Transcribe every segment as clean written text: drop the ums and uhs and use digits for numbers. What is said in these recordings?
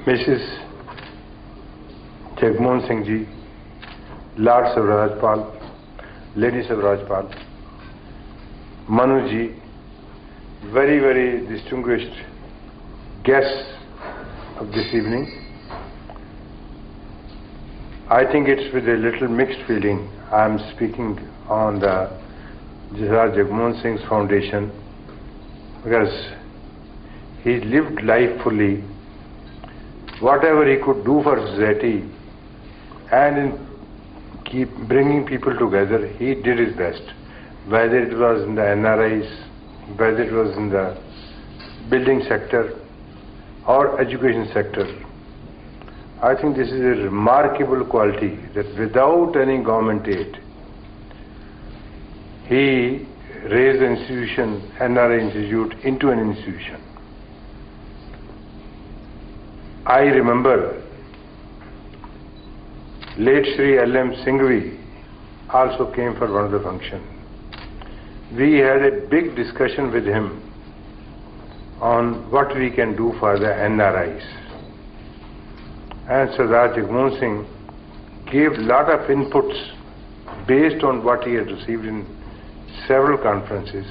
Mrs. Jagmohan Singh Ji, Lord Savrajpal, Lady Savrajpal, Manu Ji, very, very distinguished guests of this evening. I think it's with a little mixed feeling I am speaking on the Lord Jagmohan Singh's foundation, because he lived life fully. Whatever he could do for society and in keep bringing people together, he did his best. Whether it was in the NRIs, whether it was in the building sector or education sector. I think this is a remarkable quality that without any government aid, he raised the institution, NRI Institute, into an institution. I remember late Shri L.M. Singhvi also came for one of the functions. We had a big discussion with him on what we can do for the NRIs. And Sardar Jagmohan Singh gave a lot of inputs based on what he had received in several conferences.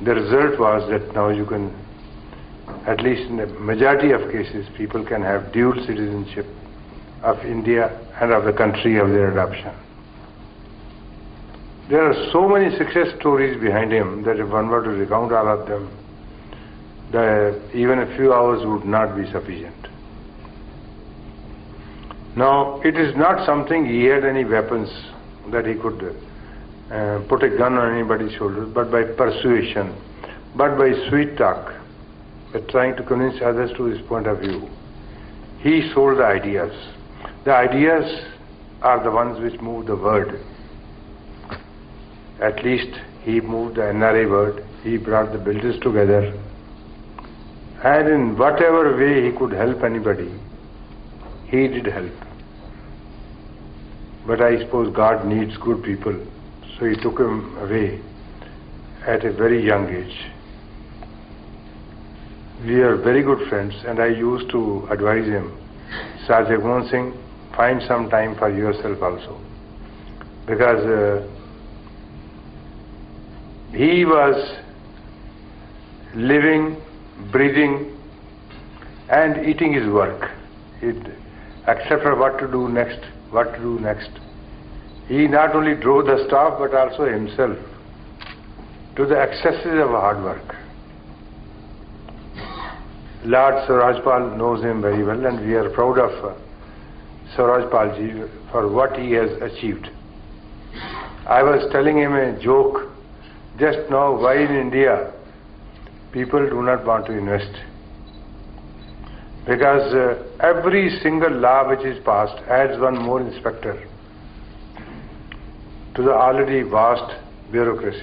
The result was that now you can, at least in the majority of cases, people can have dual citizenship of India and of the country of their adoption. There are so many success stories behind him that if one were to recount all of them, even a few hours would not be sufficient. Now, it is not something he had any weapons that he could put a gun on anybody's shoulder, but by persuasion, but by sweet talk, by trying to convince others to his point of view. He sold the ideas. The ideas are the ones which move the world. At least he moved the NRI world, he brought the builders together, and in whatever way he could help anybody, he did help. But I suppose God needs good people, so he took him away at a very young age. We are very good friends, and I used to advise him, Sir Jagmohan Singh, find some time for yourself also. Because he was living, breathing, and eating his work. Except for what to do next, what to do next. He not only drove the staff, but also himself to the excesses of hard work. Lord Savrajpal knows him very well, and we are proud of Savrajpal ji for what he has achieved. I was telling him a joke just now, why in India people do not want to invest. Because every single law which is passed adds one more inspector to the already vast bureaucracy.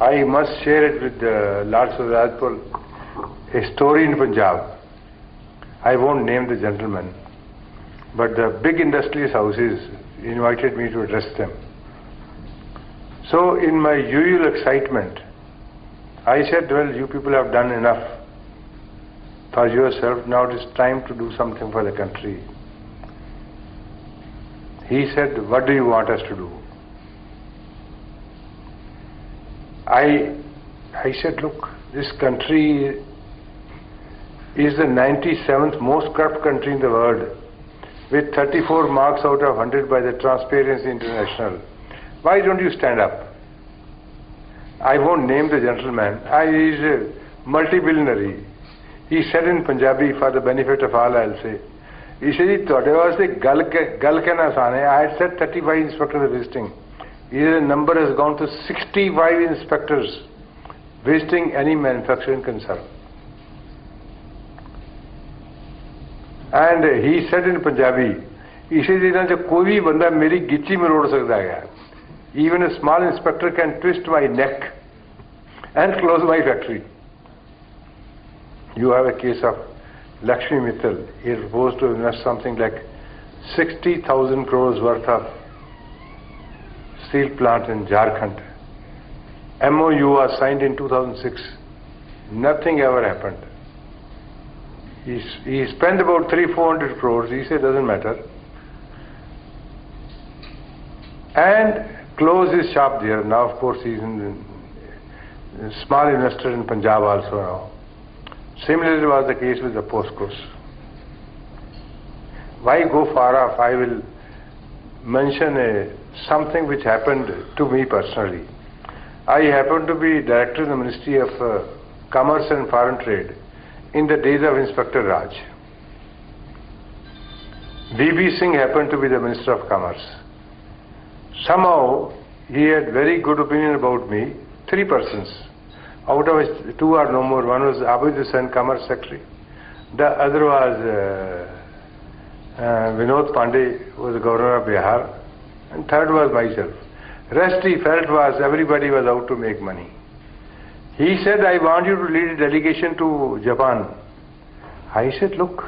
I must share it with Lord Savrajpal, a story in Punjab. I won't name the gentleman, but the big industrial houses invited me to address them. So in my usual excitement, I said, well, you people have done enough for yourself, now it is time to do something for the country. He said, what do you want us to do? I said, look, this country is the 97th most corrupt country in the world, with 34 marks out of 100 by the Transparency International. Why don't you stand up? I won't name the gentleman. He is a multi-billionaire. He said in Punjabi, for the benefit of all, I'll say, he said, I had said 35 inspectors visiting. The number has gone to 65 inspectors visiting any manufacturing concern. And he said in Punjabi, he said, even a small inspector can twist my neck and close my factory. You have a case of Lakshmi Mittal. He is supposed to invest something like 60,000 crores worth of steel plant in Jharkhand. MOU was signed in 2006. Nothing ever happened. He spent about 300-400 crores. He said, doesn't matter. And closed his shop there. Now, of course, he's a small investor in Punjab also now. Similarly was the case with the Postcos. Why go far off? I will mention something which happened to me personally. I happened to be director in the Ministry of Commerce and Foreign Trade in the days of Inspector Raj. V.B. Singh happened to be the Minister of Commerce. Somehow he had very good opinion about me. 3 persons, out of which 2 are no more. One was Abid Hussain, Commerce Secretary. The other was Vinod Pandey, who was the Governor of Bihar. And third was myself. Rest he felt was everybody was out to make money. He said, I want you to lead a delegation to Japan. I said, look,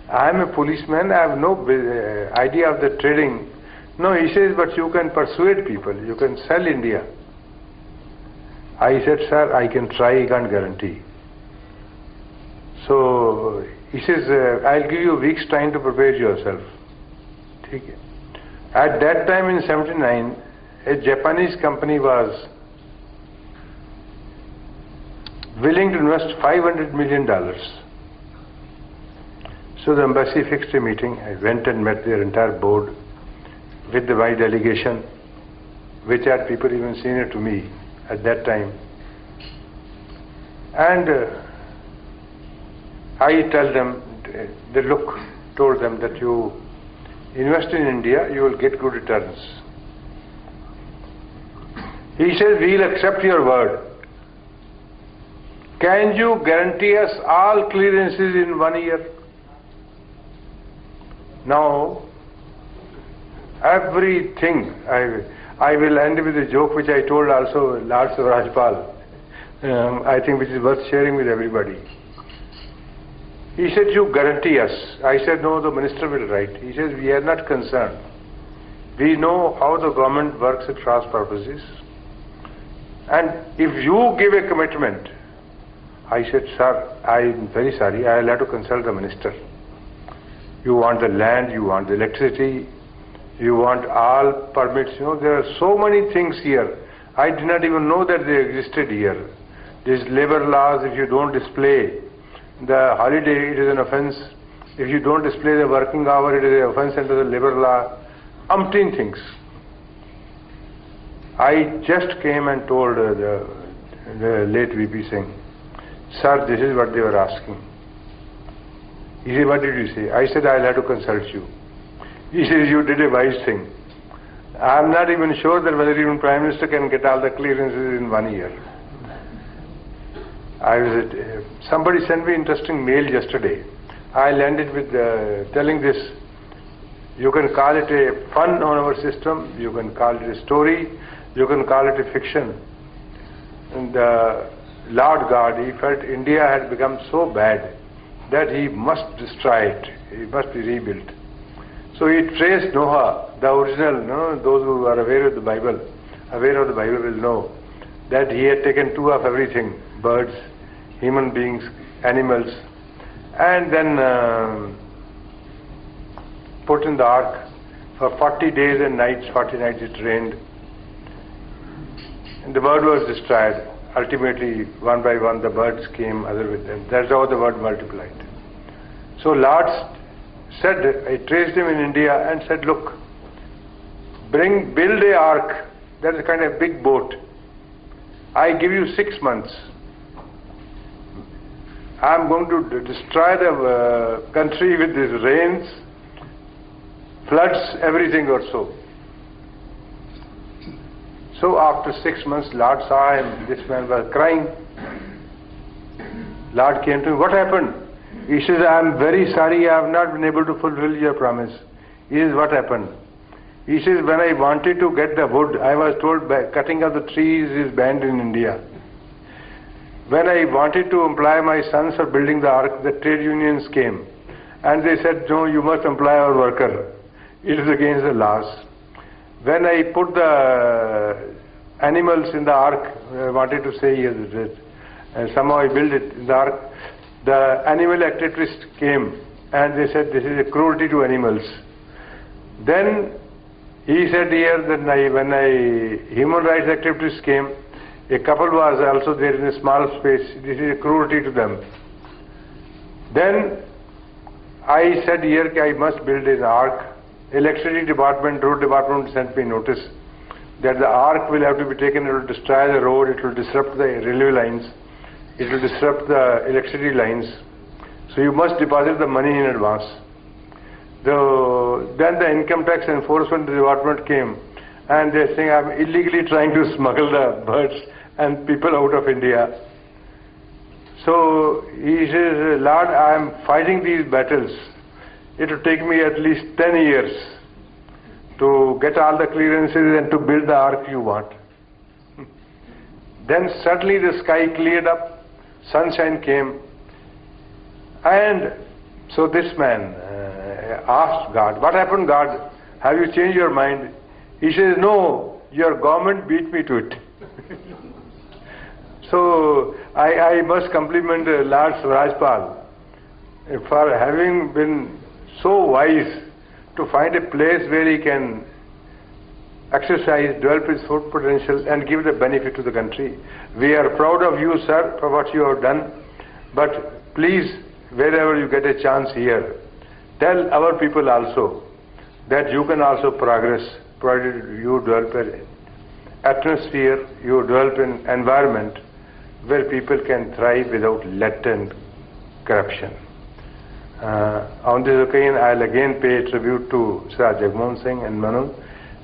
I am a policeman, I have no idea of the trading. No, he says, but you can persuade people, you can sell India. I said, sir, I can try, I can't guarantee. So he says, I'll give you a week's time to prepare yourself. At that time in 79, a Japanese company was willing to invest $500 million. So the embassy fixed a meeting. I went and met their entire board with my delegation, which had people even senior to me at that time. And I told them that you invest in India, you will get good returns. He says, we'll accept your word. Can you guarantee us all clearances in 1 year? Now, everything, I will end with a joke which I told also Lord Swarajpal, I think which is worth sharing with everybody. He said, you guarantee us. I said, no, the minister will write. He says, we are not concerned. We know how the government works at cross purposes. And if you give a commitment, I said, sir, I am very sorry, I will have to consult the minister. You want the land, you want the electricity, you want all permits. You know, there are so many things here. I did not even know that they existed here. These labor laws, if you don't display the holiday, it is an offense. If you don't display the working hour, it is an offense under the labor law. Umpteen things. I just came and told the late V.P. Singh, sir, this is what they were asking. He said, what did you say? I said, I'll have to consult you. He says, you did a wise thing. I'm not even sure that whether even Prime Minister can get all the clearances in 1 year. Somebody sent me interesting mail yesterday. I landed with telling this. You can call it a fun on our system, you can call it a story, you can call it a fiction. And Lord God, he felt India had become so bad that he must destroy it, he must be rebuilt. So he traced Noah, the original, those who are aware of the Bible will know that he had taken 2 of everything, birds, human beings, animals, and then put in the ark. For 40 days and nights, 40 nights it rained. And the bird was destroyed. Ultimately, one by one, the birds came, other with them. That's how the word multiplied. So Lord said, I traced him in India and said, look, build a ark. That's a kind of big boat. I give you 6 months. I'm going to destroy the country with these rains, floods, everything or so. So after 6 months, Lord saw him. This man was crying. Lord came to him. What happened? He says, I am very sorry, I have not been able to fulfill your promise. He says, what happened? He says, when I wanted to get the wood, I was told cutting of the trees is banned in India. When I wanted to employ my sons for building the ark, the trade unions came. And they said, no, you must employ our worker. It is against the laws. When I put the animals in the ark, I wanted to say yes, and somehow I built it in the ark. the animal activists came and they said this is a cruelty to animals. Then he said here that when human rights activists came, a couple was also there in a small space. This is a cruelty to them. Then I said here that I must build an ark. Electricity department, road department sent me notice that the ark will have to be taken, it will destroy the road, it will disrupt the railway lines, it will disrupt the electricity lines. So you must deposit the money in advance. Then the income tax enforcement department came and they saying I'm illegally trying to smuggle the birds and people out of India. So he says, Lord, I am fighting these battles. It will take me at least 10 years to get all the clearances and to build the ark you want. Then suddenly the sky cleared up, sunshine came, and so this man asked God, what happened, God? Have you changed your mind? He says, no, your government beat me to it. So I must compliment Lord Swarajpal for having been so wise to find a place where he can exercise, develop his full potential and give the benefit to the country. We are proud of you, sir, for what you have done, but please, wherever you get a chance here, tell our people also that you can also progress, provided you develop an atmosphere, you develop an environment where people can thrive without latent corruption. On this occasion, I'll again pay tribute to Sir Jagmohan Singh and Manu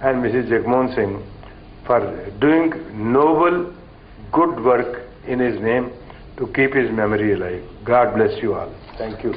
and Mrs. Jagmohan Singh for doing noble, good work in his name to keep his memory alive. God bless you all. Thank you.